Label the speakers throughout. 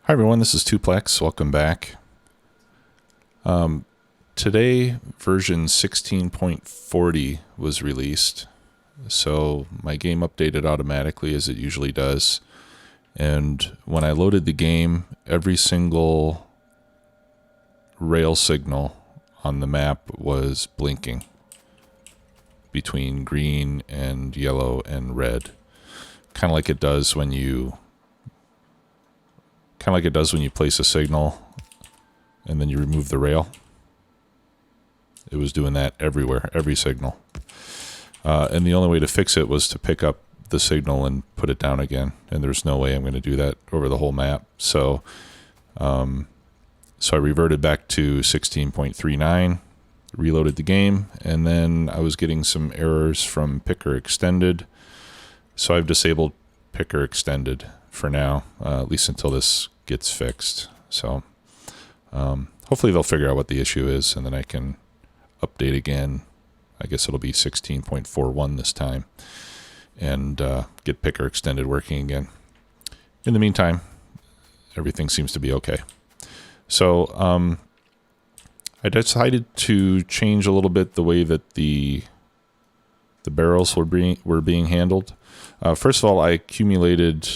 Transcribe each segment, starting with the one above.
Speaker 1: Hi everyone, this is Tuplex. Welcome back. Today, version 16.40 was released, so my game updated automatically as it usually does. And when I loaded the game, every single rail signal on the map was blinking between green and yellow and red, kind of like it does when you place a signal and then you remove the rail. It was doing that everywhere, every signal. And the only way to fix it was to pick up the signal and put it down again. And there's no way I'm going to do that over the whole map. So I reverted back to 16.39, reloaded the game, and then I was getting some errors from Picker Extended. So I've disabled Picker Extended for now, at least until this gets fixed. So hopefully they'll figure out what the issue is, and then I can update again. I guess it'll be 16.41 this time, and get Picker Extended working again. In the meantime, everything seems to be okay. So I decided to change a little bit the way that the barrels were being handled. First of all, I accumulated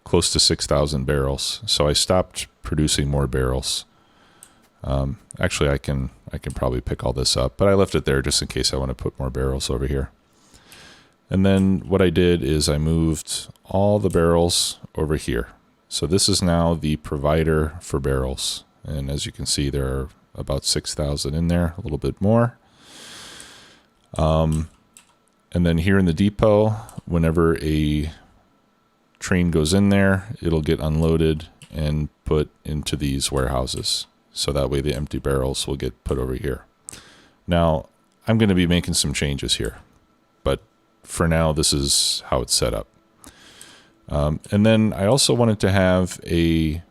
Speaker 1: close to 6,000 barrels, so I stopped producing more barrels. Actually, I can probably pick all this up, but I left it there just in case I want to put more barrels over here. And then what I did is I moved all the barrels over here. So this is now the provider for barrels. And as you can see, there are about 6,000 in there, a little bit more. And then here in the depot, whenever a train goes in there, it'll get unloaded and put into these warehouses. So that way the empty barrels will get put over here. Now, I'm going to be making some changes here, but for now, this is how it's set up. And then I also wanted to have a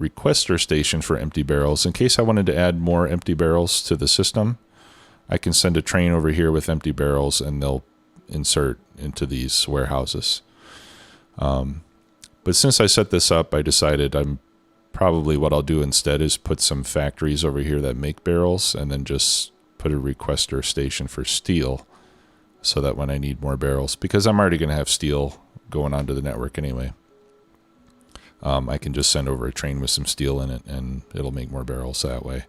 Speaker 1: requester station for empty barrels. In case I wanted to add more empty barrels to the system, I can send a train over here with empty barrels and they'll insert into these warehouses. But since I set this up, I decided what I'll do instead is put some factories over here that make barrels and then just put a requester station for steel so that when I need more barrels, because I'm already going to have steel going onto the network anyway, I can just send over a train with some steel in it and it'll make more barrels that way.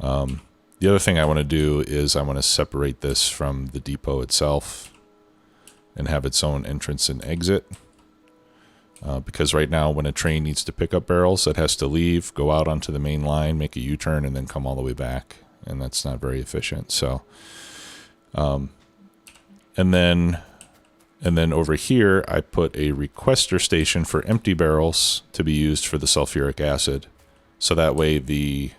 Speaker 1: The other thing I want to do is I want to separate this from the depot itself and have its own entrance and exit. Because right now when a train needs to pick up barrels, it has to leave, go out onto the main line, make a U-turn, and then come all the way back. And that's not very efficient. So, and then over here, I put a requester station for empty barrels to be used for the sulfuric acid. So that way the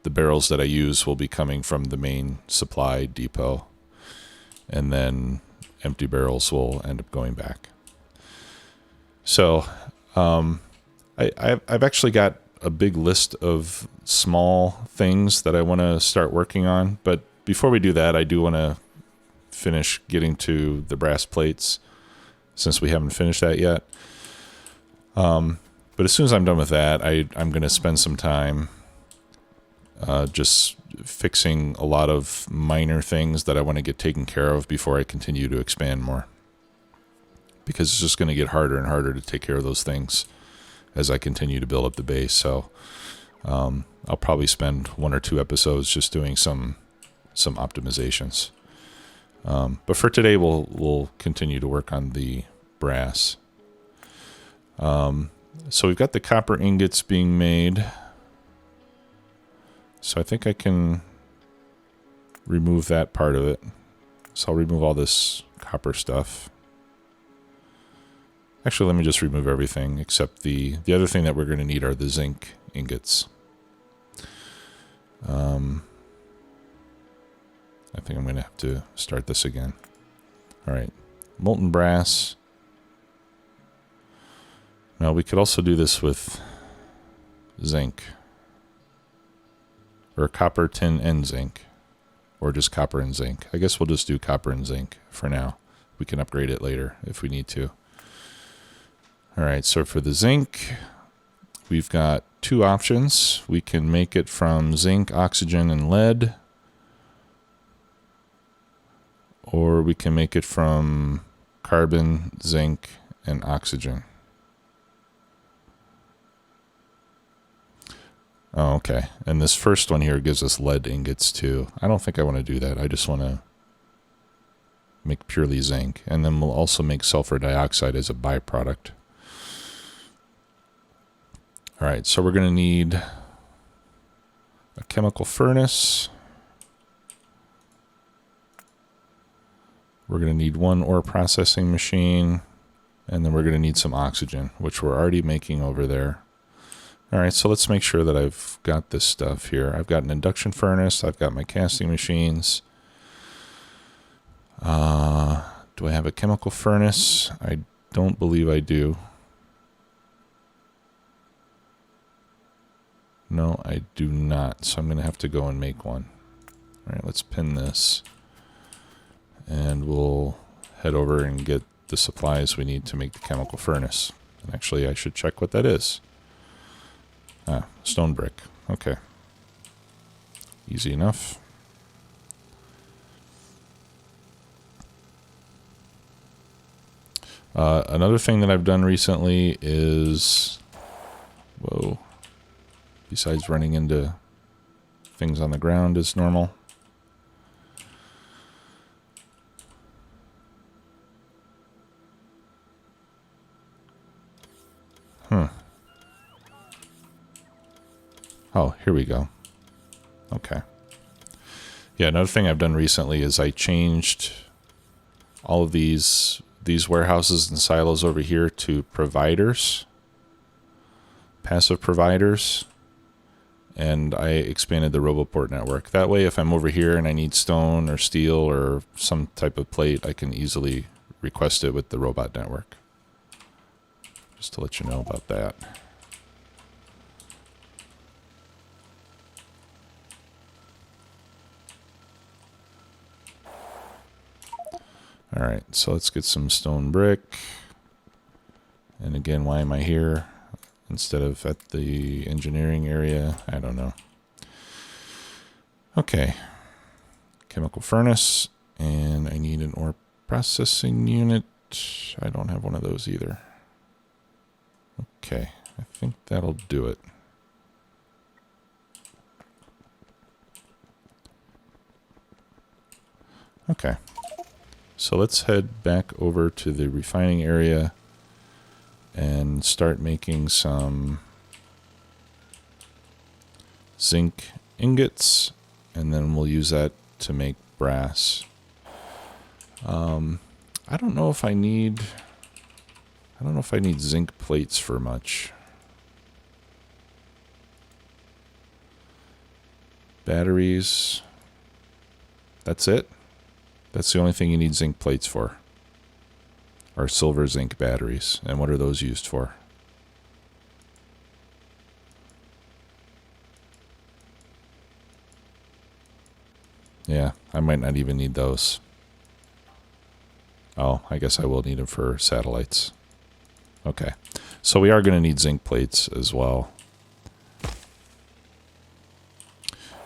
Speaker 1: barrels that I use will be coming from the main supply depot. And then empty barrels will end up going back. So I've actually got a big list of small things that I want to start working on. But before we do that, I do want to finish getting to the brass plates since we haven't finished that yet. But as soon as I'm done with that, I'm going to spend some time just fixing a lot of minor things that I want to get taken care of before I continue to expand more. Because it's just going to get harder and harder to take care of those things as I continue to build up the base. So I'll probably spend 1 or 2 episodes just doing some optimizations. But for today, we'll continue to work on the brass. So we've got the copper ingots being made. So I think I can remove that part of it. So I'll remove all this copper stuff. Actually, let me just remove everything except the other thing that we're going to need are the zinc ingots. I think I'm going to have to start this again. All right, molten brass. Now we could also do this with zinc. Or copper, tin, and zinc. Or just copper and zinc. I guess we'll just do copper and zinc for now. We can upgrade it later if we need to. All right, so for the zinc, we've got two options. We can make it from zinc, oxygen, and lead, or we can make it from carbon, zinc, and oxygen. Oh, okay. And this first one here gives us lead ingots too. I don't think I want to do that. I just want to make purely zinc. And then we'll also make sulfur dioxide as a byproduct. All right, so we're going to need a chemical furnace. We're going to need one ore processing machine. And then we're going to need some oxygen, which we're already making over there. All right, so let's make sure that I've got this stuff here. I've got an induction furnace. I've got my casting machines. Do I have a chemical furnace? I don't believe I do. No, I do not. So I'm going to have to go and make one. All right, let's pin this. And we'll head over and get the supplies we need to make the chemical furnace. And actually, I should check what that is. Ah, stone brick. Okay. Easy enough. Another thing that I've done recently is, whoa, besides running into things on the ground as normal, oh, here we go. Okay. Yeah, another thing I've done recently is I changed all of these warehouses and silos over here to providers, passive providers, and I expanded the Roboport network. That way, if I'm over here and I need stone or steel or some type of plate, I can easily request it with the robot network. Just to let you know about that. All right, so let's get some stone brick. And again, why am I here instead of at the engineering area? I don't know. Okay, chemical furnace, and I need an ore processing unit. I don't have one of those either. Okay, I think that'll do it. Okay. So let's head back over to the refining area and start making some zinc ingots, and then we'll use that to make brass. I don't know if I need zinc plates for much. Batteries. That's it. That's the only thing you need zinc plates for, are silver zinc batteries. And what are those used for? Yeah, I might not even need those. Oh, I guess I will need them for satellites. Okay, so we are going to need zinc plates as well.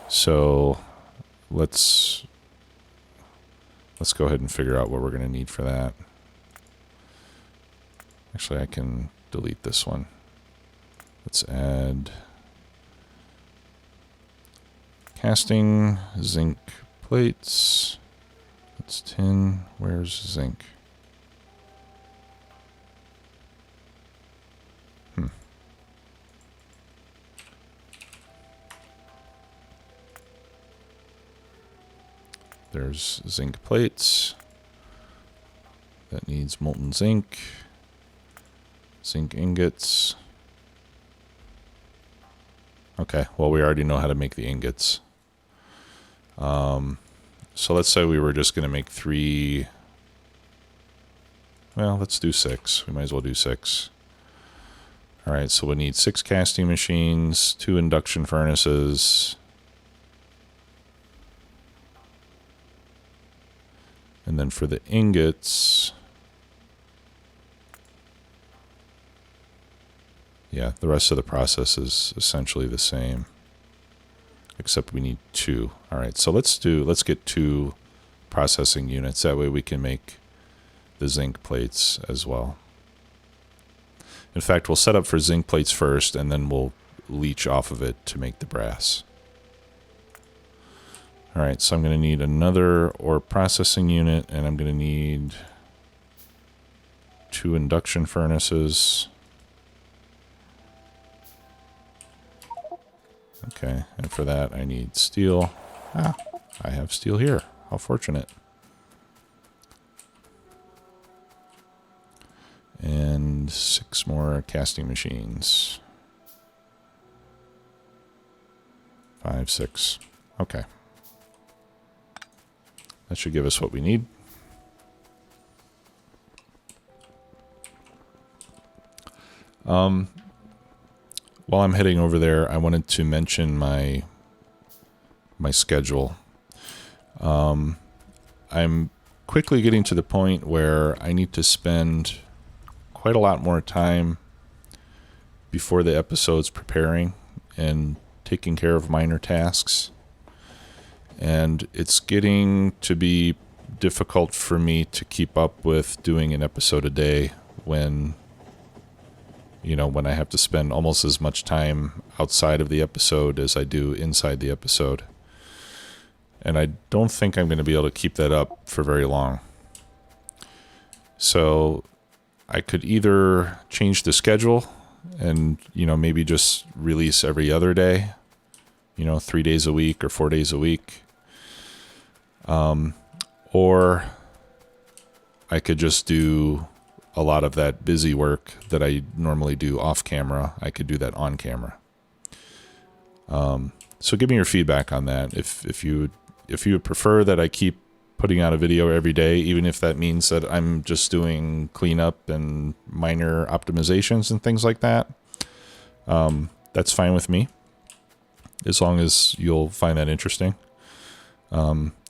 Speaker 1: So let's go ahead and figure out what we're going to need for that. Actually, I can delete this one. Let's add casting, zinc plates. That's tin. Where's zinc? There's zinc plates. That needs molten zinc. Zinc ingots. Okay, well, we already know how to make the ingots. So let's say we were just going to make 3. Well, let's do 6. We might as well do 6. All right, so we need 6 casting machines, 2 induction furnaces, and then for the ingots, Yeah, the rest of the process is essentially the same, except we need 2. All right, so let's get 2 processing units. That way we can make the zinc plates as well. In fact, we'll set up for zinc plates first, and then we'll leach off of it to make the brass. All right, so I'm going to need another ore processing unit, and I'm going to need 2 induction furnaces. Okay, and for that I need steel. Ah, I have steel here. How fortunate. And 6 more casting machines. 5, 6. Okay. That should give us what we need. While I'm heading over there, I wanted to mention my schedule. I'm quickly getting to the point where I need to spend quite a lot more time before the episodes preparing and taking care of minor tasks. And it's getting to be difficult for me to keep up with doing an episode a day when I have to spend almost as much time outside of the episode as I do inside the episode. And I don't think I'm going to be able to keep that up for very long. So I could either change the schedule and, maybe just release every other day, 3 days a week or 4 days a week. Or I could just do a lot of that busy work that I normally do off camera. I could do that on camera. So give me your feedback on that. If you would prefer that I keep putting out a video every day, even if that means that I'm just doing cleanup and minor optimizations and things like that, that's fine with me, as long as you'll find that interesting.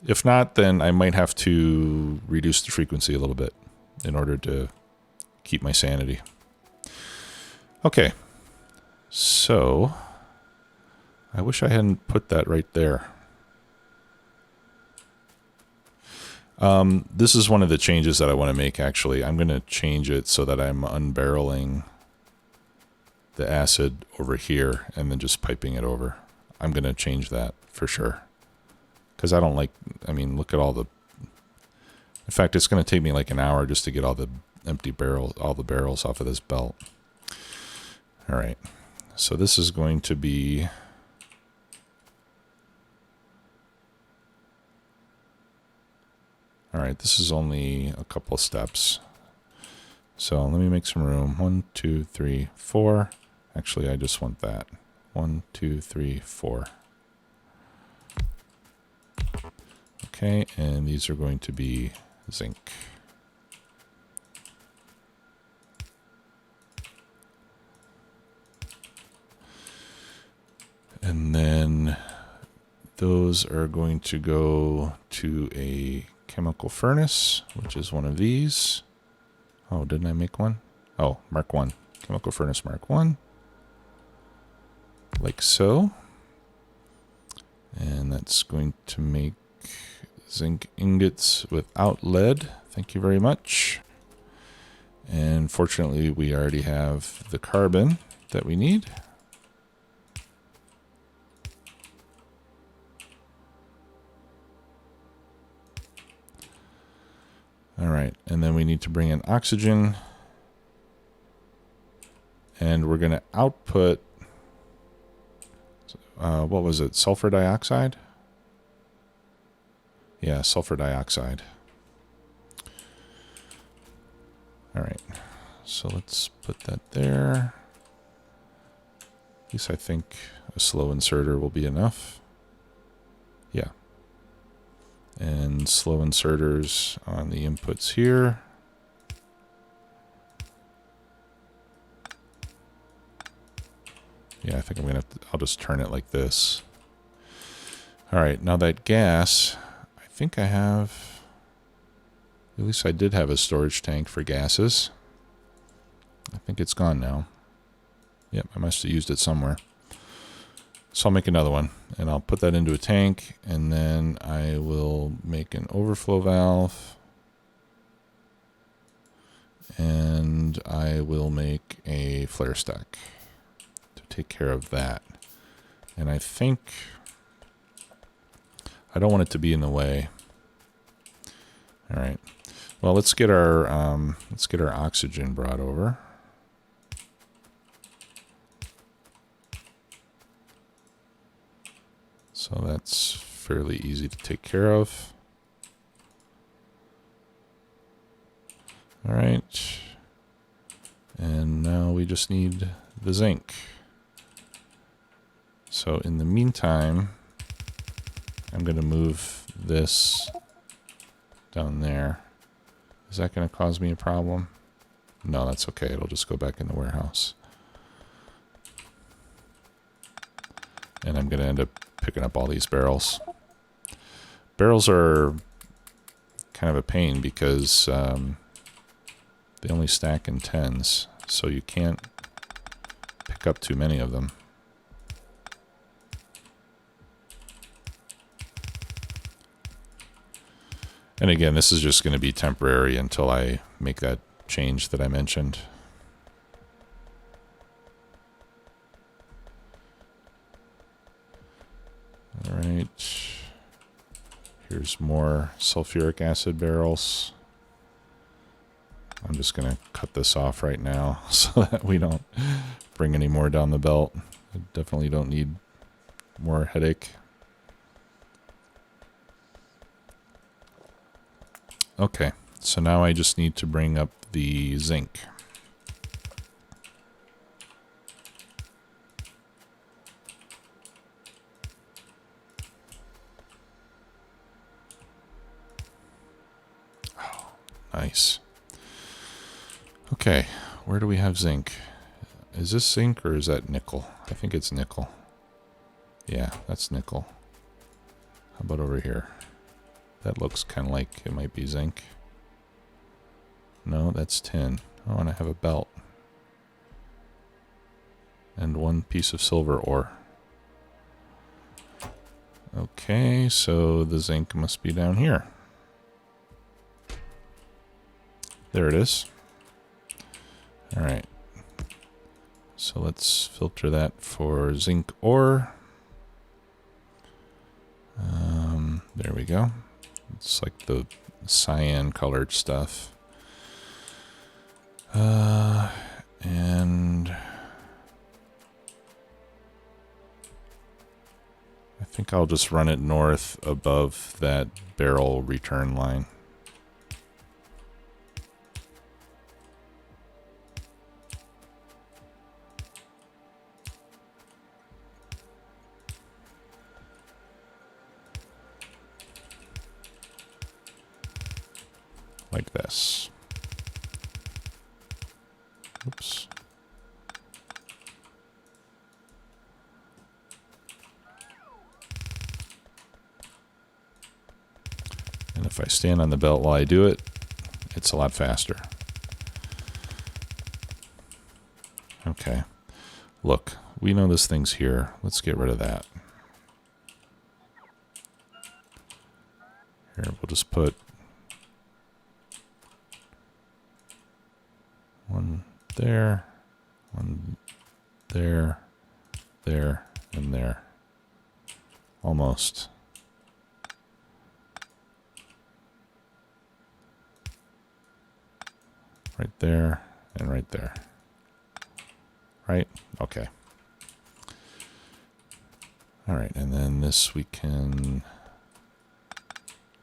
Speaker 1: If not, then I might have to reduce the frequency a little bit in order to keep my sanity. Okay, so I wish I hadn't put that right there. This is one of the changes that I want to make, actually. I'm going to change it so that I'm unbarreling the acid over here and then just piping it over. I'm going to change that for sure. Because I don't like, look at all the... In fact, it's going to take me like an hour just to get all the empty barrels, all the barrels off of this belt. All right. So this is going to be... All right, this is only a couple of steps. So let me make some room. 1, 2, 3, 4. Actually, I just want that. 1, 2, 3, 4. Okay, and these are going to be zinc. And then those are going to go to a chemical furnace, which is one of these. Oh, didn't I make one? Oh, Mark 1. Chemical furnace Mark 1. Like so. And that's going to make zinc ingots without lead. Thank you very much. And fortunately, we already have the carbon that we need. All right, and then we need to bring in oxygen. And we're going to output, what was it, sulfur dioxide? Yeah, sulfur dioxide. All right, so let's put that there. At least I think a slow inserter will be enough. Yeah. And slow inserters on the inputs here. Yeah, I think I'm gonna I'll just turn it like this. All right, now that gas, I think I have, at least I did have a storage tank for gases. I think it's gone now. Yep, I must have used it somewhere. So I'll make another one, and I'll put that into a tank, and then I will make an overflow valve, and I will make a flare stack to take care of that. And I think I don't want it to be in the way. All right. Well, let's get our oxygen brought over. So that's fairly easy to take care of. All right. And now we just need the zinc. So in the meantime, I'm going to move this down there. Is that going to cause me a problem? No, that's okay. It'll just go back in the warehouse. And I'm going to end up picking up all these barrels. Barrels are kind of a pain because they only stack in tens, so you can't pick up too many of them. And again, this is just going to be temporary until I make that change that I mentioned. All right. Here's more sulfuric acid barrels. I'm just going to cut this off right now so that we don't bring any more down the belt. I definitely don't need more headache. Okay, so now I just need to bring up the zinc. Oh, nice. Okay, where do we have zinc? Is this zinc or is that nickel? I think it's nickel. Yeah, that's nickel. How about over here? That looks kind of like it might be zinc. No, that's tin. Oh, and I have a belt. And one piece of silver ore. Okay, so the zinc must be down here. There it is. All right. So let's filter that for zinc ore. There we go. It's like the cyan colored stuff. And I think I'll just run it north above that barrel return line. Like this. Oops. And if I stand on the belt while I do it, it's a lot faster. Okay. Look, we know this thing's here. Let's get rid of that. Here, we'll just put one there, and there, and there. Almost. Right there, and right there. Right? Okay. All right, and then this we can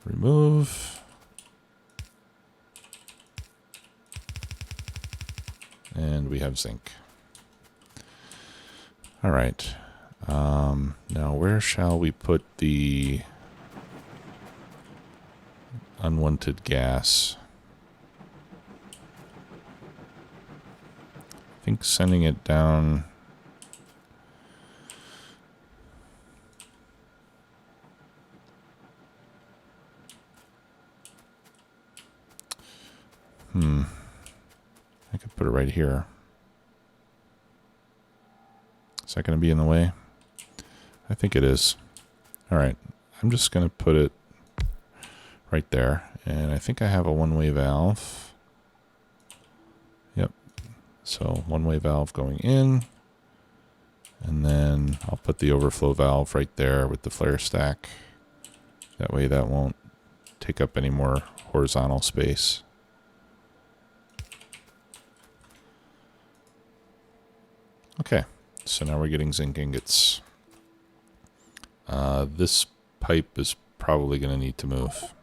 Speaker 1: remove. And we have zinc. All right. Now where shall we put the unwanted gas? I think sending it down. I could put it right here. Is that going to be in the way? I think it is. All right. I'm just going to put it right there. And I think I have a one-way valve. Yep. So one-way valve going in. And then I'll put the overflow valve right there with the flare stack. That way that won't take up any more horizontal space. Okay, so now we're getting zinc ingots. This pipe is probably going to need to move.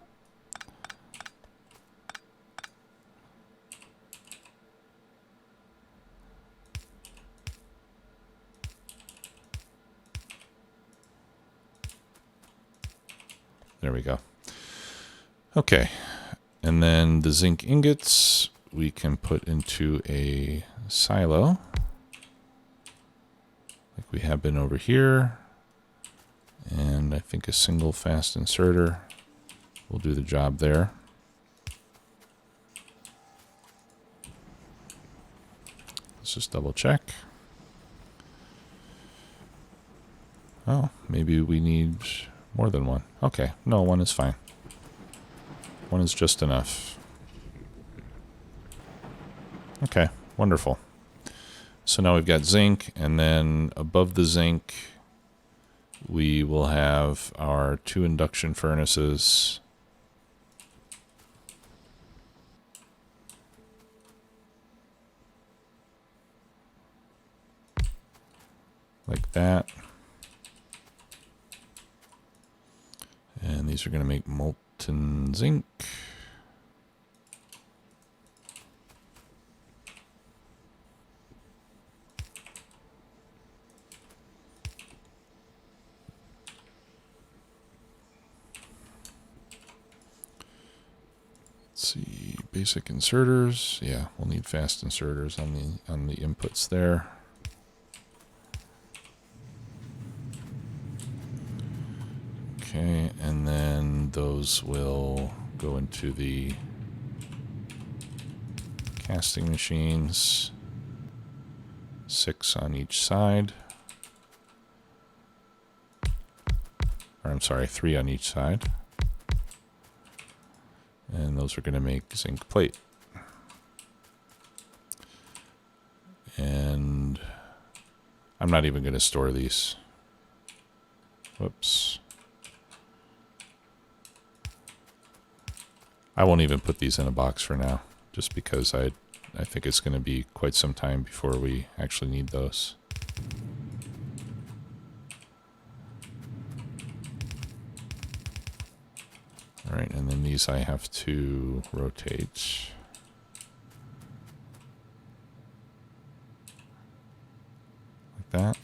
Speaker 1: There we go. Okay, and then the zinc ingots we can put into a silo, like we have been over here. And I think a single fast inserter will do the job there. Let's just double check. Oh, maybe we need more than one. Okay, no, one is fine. One is just enough. Okay, wonderful. So now we've got zinc, and then above the zinc, we will have our 2 induction furnaces. Like that. And these are going to make molten zinc. Let's see, basic inserters. Yeah, we'll need fast inserters on the inputs there. Okay, and then those will go into the casting machines. 6 on each side. Or I'm sorry, 3 on each side. And those are going to make zinc plate. And I'm not even going to store these. Whoops. I won't even put these in a box for now, just because I think it's going to be quite some time before we actually need those. All right, and then these I have to rotate. Like that.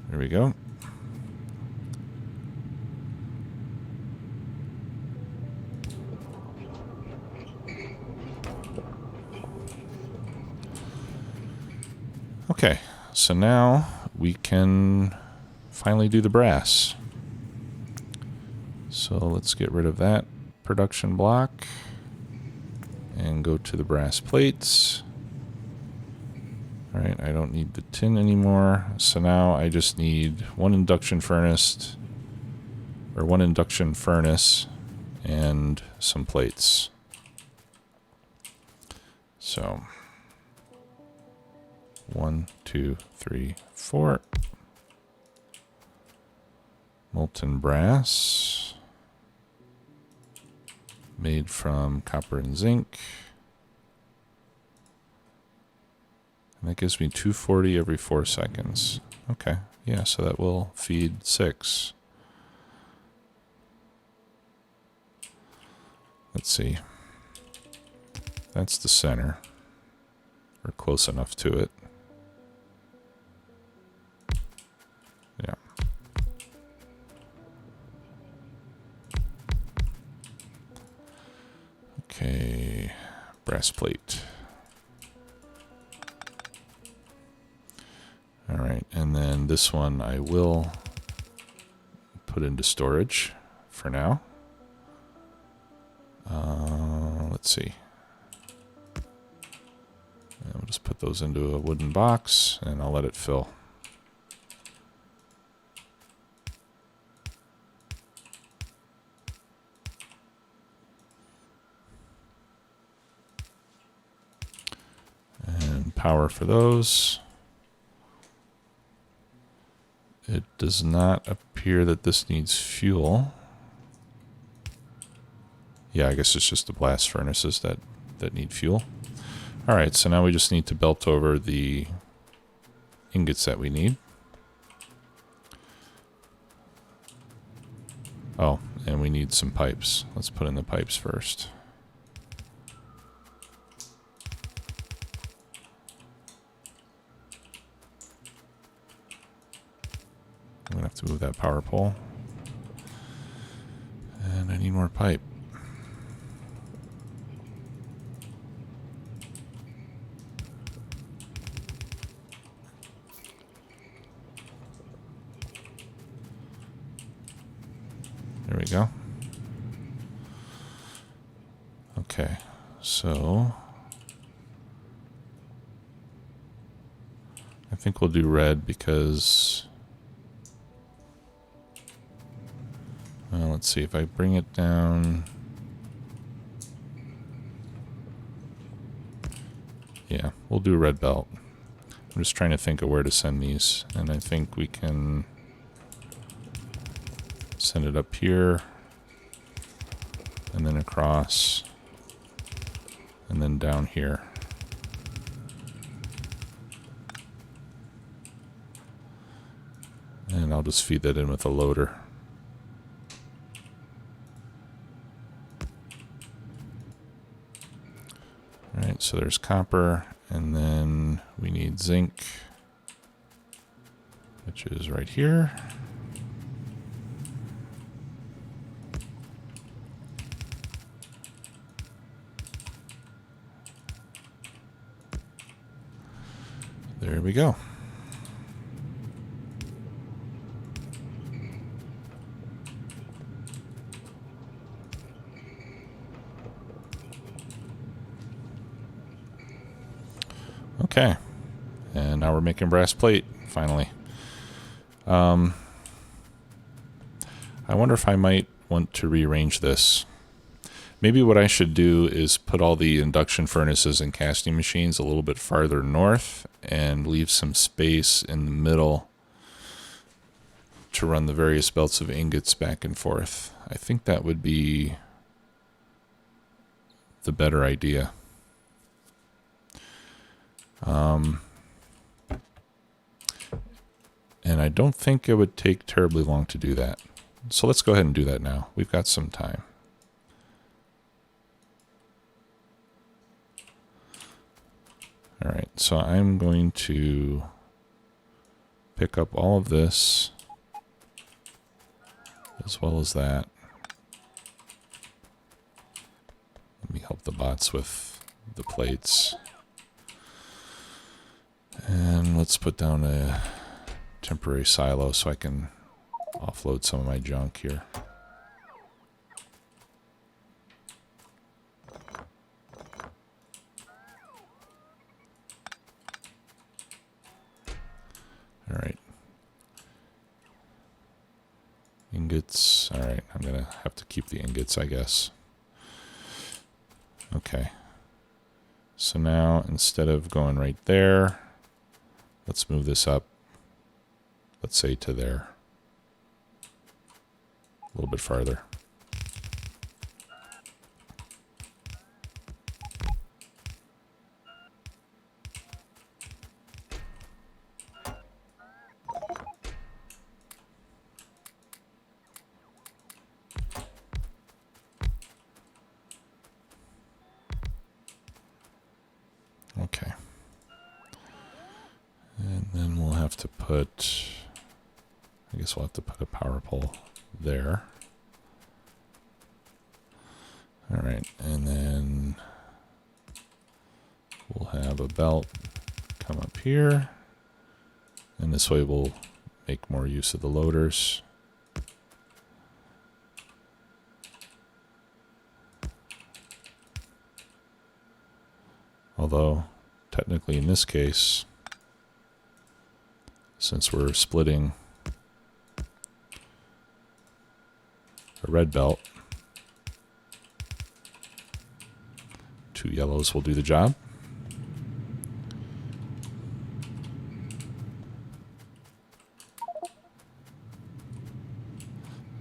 Speaker 1: There we go. Okay, so now we can finally do the brass. So let's get rid of that production block and go to the brass plates. All right, I don't need the tin anymore. So now I just need one induction furnace and some plates. So 1, 2, 3, 4. Molten brass made from copper and zinc. And that gives me 240 every 4 seconds. Okay, yeah, so that will feed 6. Let's see. That's the center. We're close enough to it. Yeah. Okay, brass plate. All right, and then this one I will put into storage for now. Let's see. We'll just put those into a wooden box and I'll let it fill. And power for those. It does not appear that this needs fuel. Yeah, I guess it's just the blast furnaces that need fuel. All right, so now we just need to belt over the ingots that we need. Oh, and we need some pipes. Let's put in the pipes first. I'm gonna have to move that power pole. And I need more pipe. There we go. Okay, so I think we'll do red because let's see if I bring it down. Yeah, we'll do red belt. I'm just trying to think of where to send these, and I think we can send it up here, and then across, and then down here. And I'll just feed that in with a loader. All right, so there's copper, and then we need zinc, which is right here. There we go. Okay, and now we're making brass plate, finally. I wonder if I might want to rearrange this. Maybe what I should do is put all the induction furnaces and casting machines a little bit farther north and leave some space in the middle to run the various belts of ingots back and forth. I think that would be the better idea. And I don't think it would take terribly long to do that. So let's go ahead and do that now. We've got some time. All right, so I'm going to pick up all of this as well as that. Let me help the bots with the plates. And let's put down a temporary silo so I can offload some of my junk here. All right. Ingots. All right, I'm going to have to keep the ingots, I guess. Okay. So now, instead of going right there, let's move this up, let's say to there. A little bit farther. Okay. And then we'll have to put, I guess we'll have to put a power pole there. All right, and then we'll have a belt come up here, and this way we'll make more use of the loaders. Although technically in this case, since we're splitting a red belt, 2 yellows will do the job.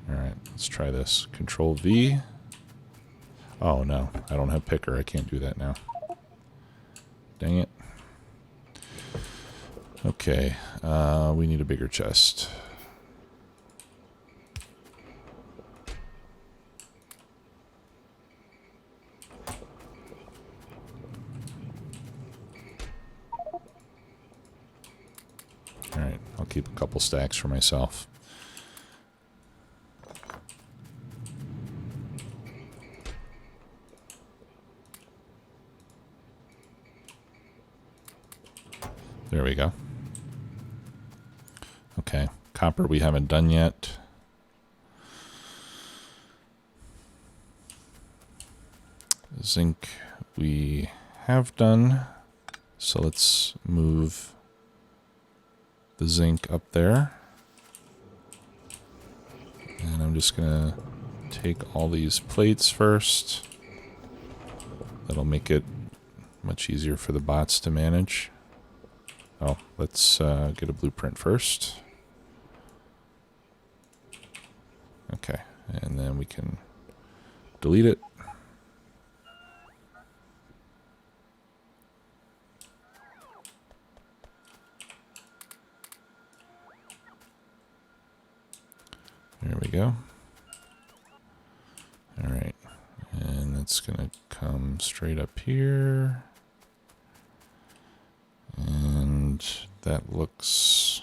Speaker 1: All right, let's try this. Control V. Oh no, I don't have picker. I can't do that now. Dang it. Okay, we need a bigger chest. All right, I'll keep a couple stacks for myself. There we go. Okay, copper we haven't done yet. Zinc we have done. So let's move the zinc up there. And I'm just gonna take all these plates first. That'll make it much easier for the bots to manage. Oh, let's get a blueprint first. Okay, and then we can delete it. There we go. All right, and that's gonna come straight up here. And that looks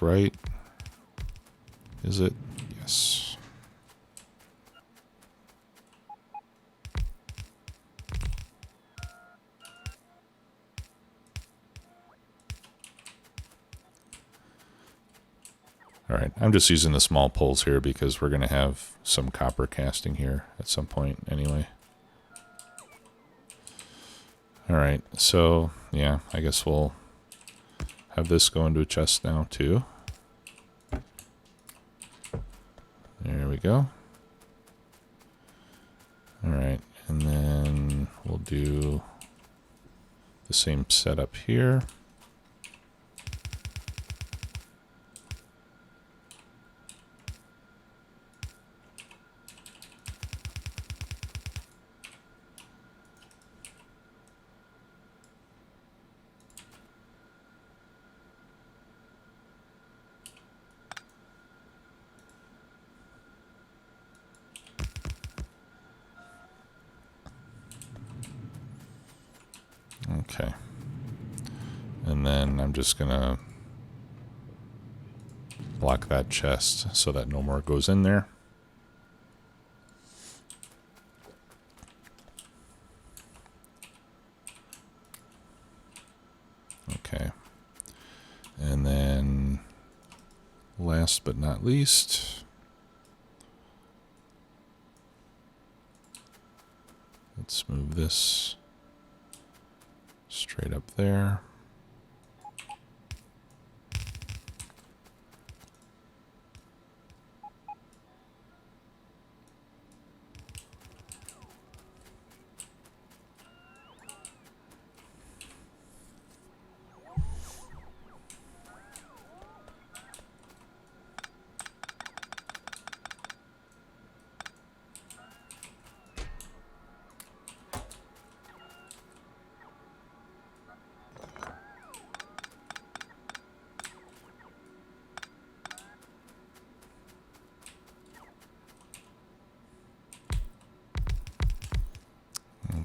Speaker 1: right. Is it? Yes. All right, I'm just using the small poles here because we're going to have some copper casting here at some point anyway. All right, so yeah, I guess we'll have this go into a chest now too. There we go. All right, and then we'll do the same setup here. Okay. And then I'm just going to block that chest so that no more goes in there. Okay. And then last but not least, let's move this straight up there.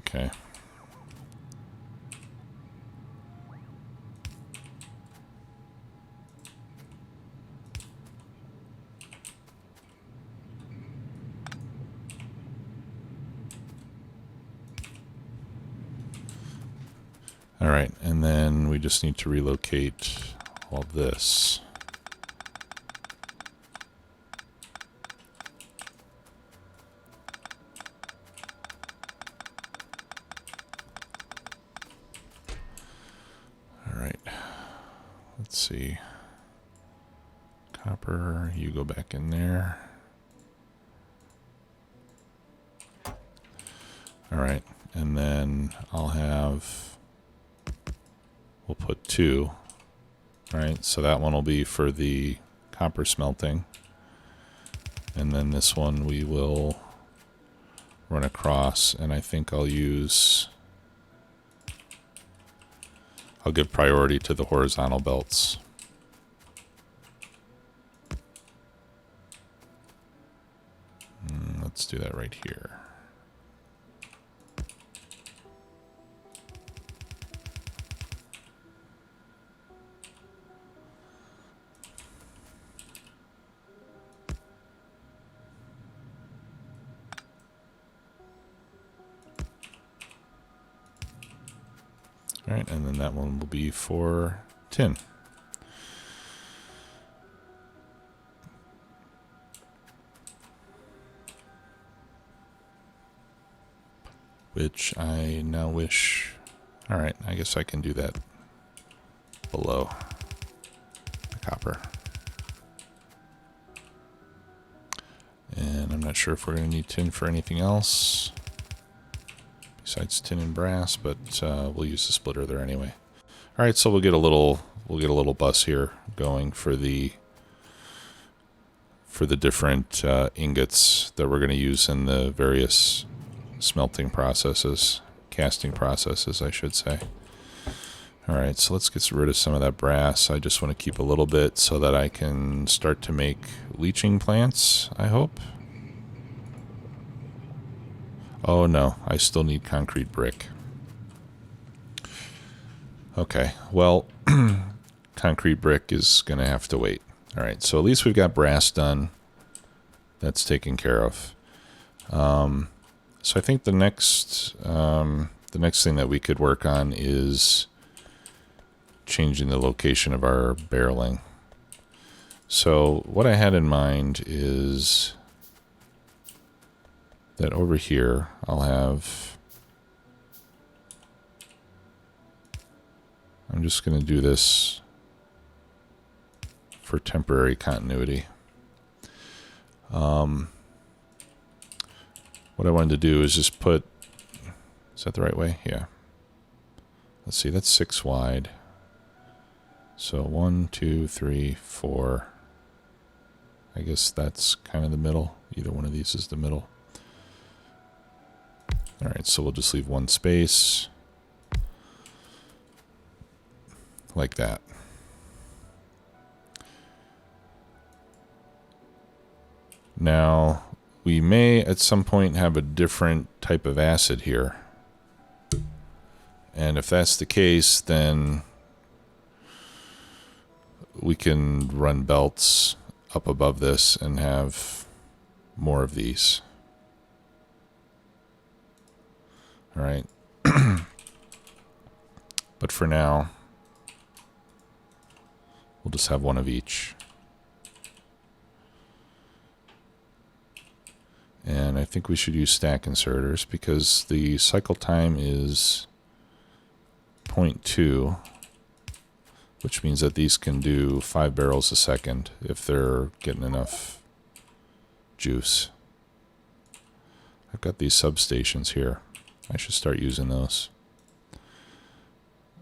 Speaker 1: Okay. All right, and then we just need to relocate all this. Let's see. Copper, you go back in there. All right, and then we'll put 2. All right, so that one will be for the copper smelting. And then this one we will run across, and I think I'll give priority to the horizontal belts. Let's do that right here. All right, and then that one will be for tin. Which I now wish... All right, I guess I can do that below the copper. And I'm not sure if we're going to need tin for anything else besides tin and brass, but we'll use the splitter there anyway. All right, so we'll get a little bus here going for the different ingots that we're going to use in the various smelting processes, casting processes, I should say. All right, so let's get rid of some of that brass. I just want to keep a little bit so that I can start to make leaching plants, I hope. Oh no, I still need concrete brick. Okay, well, concrete brick is going to have to wait. All right, so at least we've got brass done. That's taken care of. So I think the next thing that we could work on is changing the location of our barreling. So what I had in mind is that over here I'm just going to do this for temporary continuity. What I wanted to do is just put, is that the right way? Yeah. Let's see, that's 6 wide. So 1, 2, 3, 4. I guess that's kind of the middle. Either one of these is the middle. All right, so we'll just leave 1 space. Like that. Now, we may at some point have a different type of acid here. And if that's the case, then we can run belts up above this and have more of these. All right. But for now, we'll just have 1 of each. And I think we should use stack inserters because the cycle time is 0.2, which means that these can do 5 barrels a second if they're getting enough juice. I've got these substations here. I should start using those.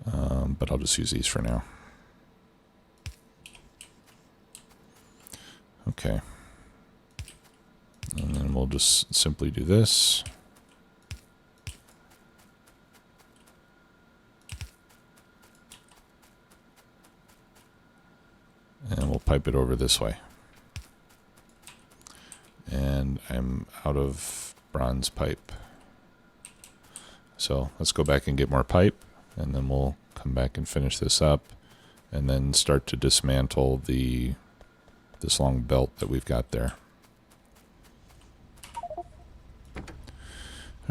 Speaker 1: But I'll just use these for now. Okay. And then we'll just simply do this. And we'll pipe it over this way. And I'm out of bronze pipe. So let's go back and get more pipe, and then we'll come back and finish this up, and then start to dismantle this long belt that we've got there.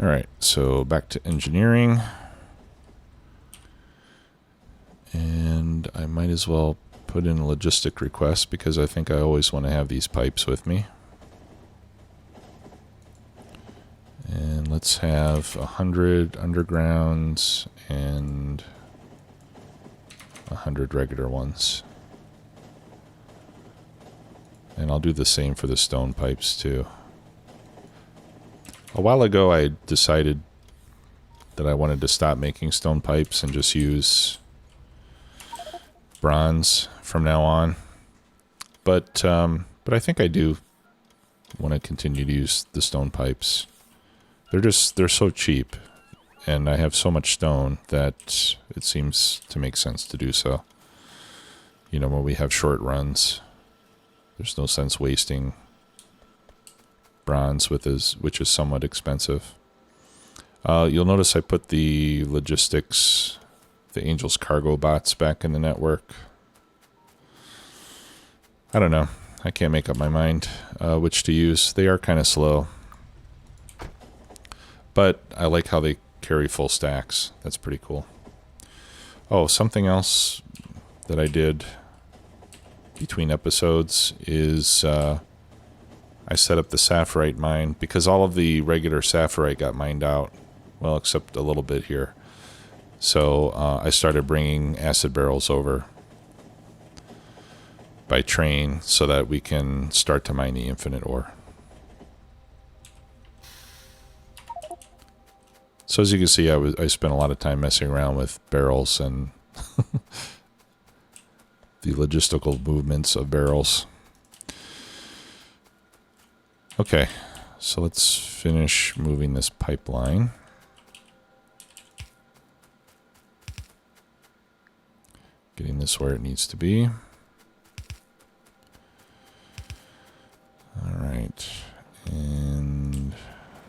Speaker 1: All right, so back to engineering. And I might as well put in a logistic request because I think I always want to have these pipes with me. And let's have 100 undergrounds and 100 regular ones. And I'll do the same for the stone pipes too. A while ago I decided that I wanted to stop making stone pipes and just use bronze from now on. But I think I do want to continue to use the stone pipes. They're so cheap, and I have so much stone that it seems to make sense to do so. You know, when we have short runs, there's no sense wasting bronze which is somewhat expensive. You'll notice I put the logistics, the Angel's cargo bots back in the network. I don't know. I can't make up my mind which to use. They are kind of slow. But I like how they carry full stacks. That's pretty cool. Oh, something else that I did between episodes is I set up the sapphirite mine because all of the regular sapphirite got mined out. Well, except a little bit here. So I started bringing acid barrels over by train so that we can start to mine the infinite ore. So as you can see, I spent a lot of time messing around with barrels and the logistical movements of barrels. Okay, so let's finish moving this pipeline. Getting this where it needs to be. All right, and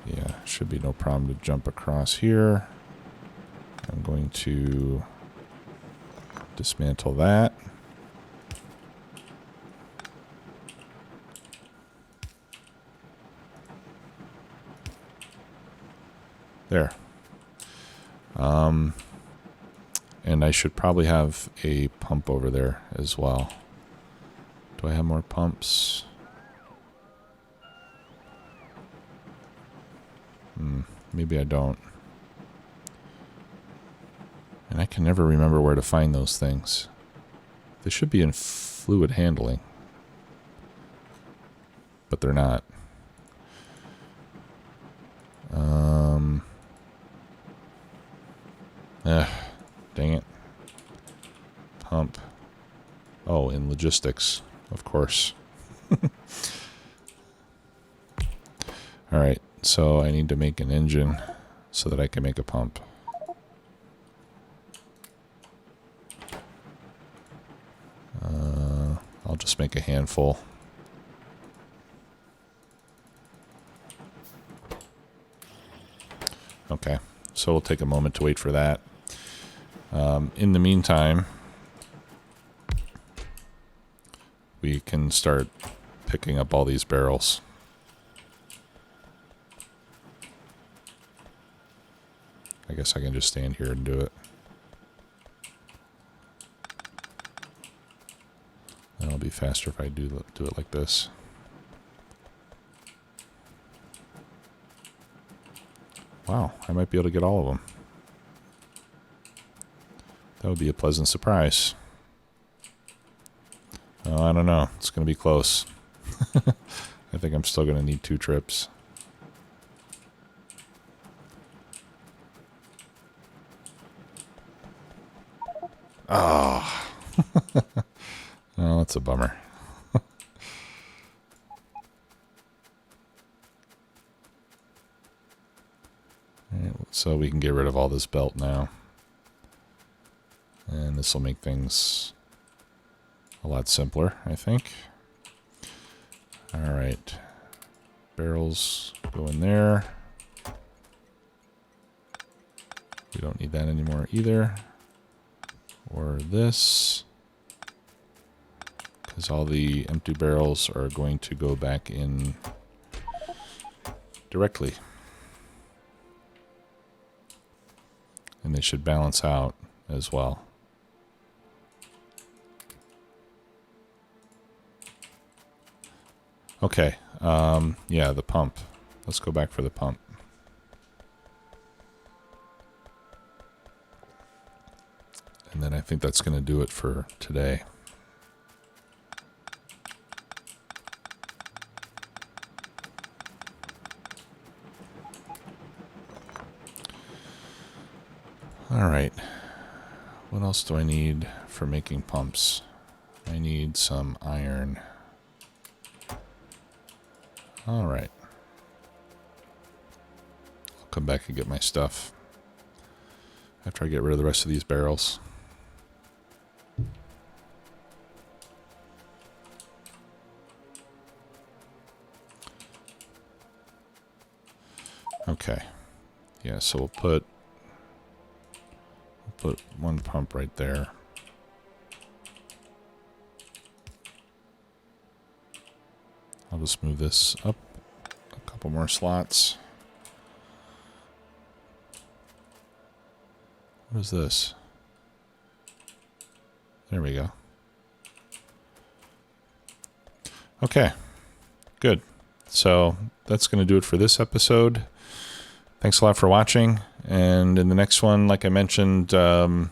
Speaker 1: yeah, should be no problem to jump across here. I'm going to dismantle that. There. And I should probably have a pump over there as well. Do I have more pumps? Maybe I don't. And I can never remember where to find those things. They should be in fluid handling. But they're not. Dang it. Pump. Oh, in logistics, of course. Alright, so I need to make an engine so that I can make a pump. I'll just make a handful. Okay, so we'll take a moment to wait for that. In the meantime, we can start picking up all these barrels. I guess I can just stand here and do it. It'll be faster if I do it like this. Wow, I might be able to get all of them. That would be a pleasant surprise. Oh, I don't know. It's going to be close. I think I'm still going to need 2 trips. Oh. Oh, that's a bummer. Right, so we can get rid of all this belt now. And this will make things a lot simpler, I think. Alright. Barrels go in there. We don't need that anymore either. Or this. Because all the empty barrels are going to go back in directly. And they should balance out as well. Okay, yeah, the pump. Let's go back for the pump. And then I think that's going to do it for today. All right. What else do I need for making pumps? I need some iron. All right. I'll come back and get my stuff after I get rid of the rest of these barrels. Okay. Yeah, so we'll put one pump right there. I'll just move this up a couple more slots. What is this? There we go. Okay, good. So that's going to do it for this episode. Thanks a lot for watching. And in the next one, like I mentioned, it'll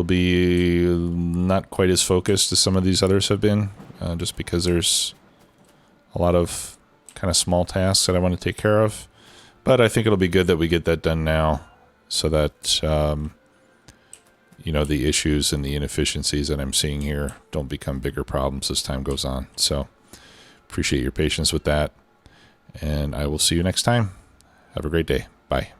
Speaker 1: be not quite as focused as some of these others have been, just because there's a lot of kind of small tasks that I want to take care of. But I think it'll be good that we get that done now, so that you know, the issues and the inefficiencies that I'm seeing here don't become bigger problems as time goes on. So appreciate your patience with that, and I will see you next time. Have a great day. Bye.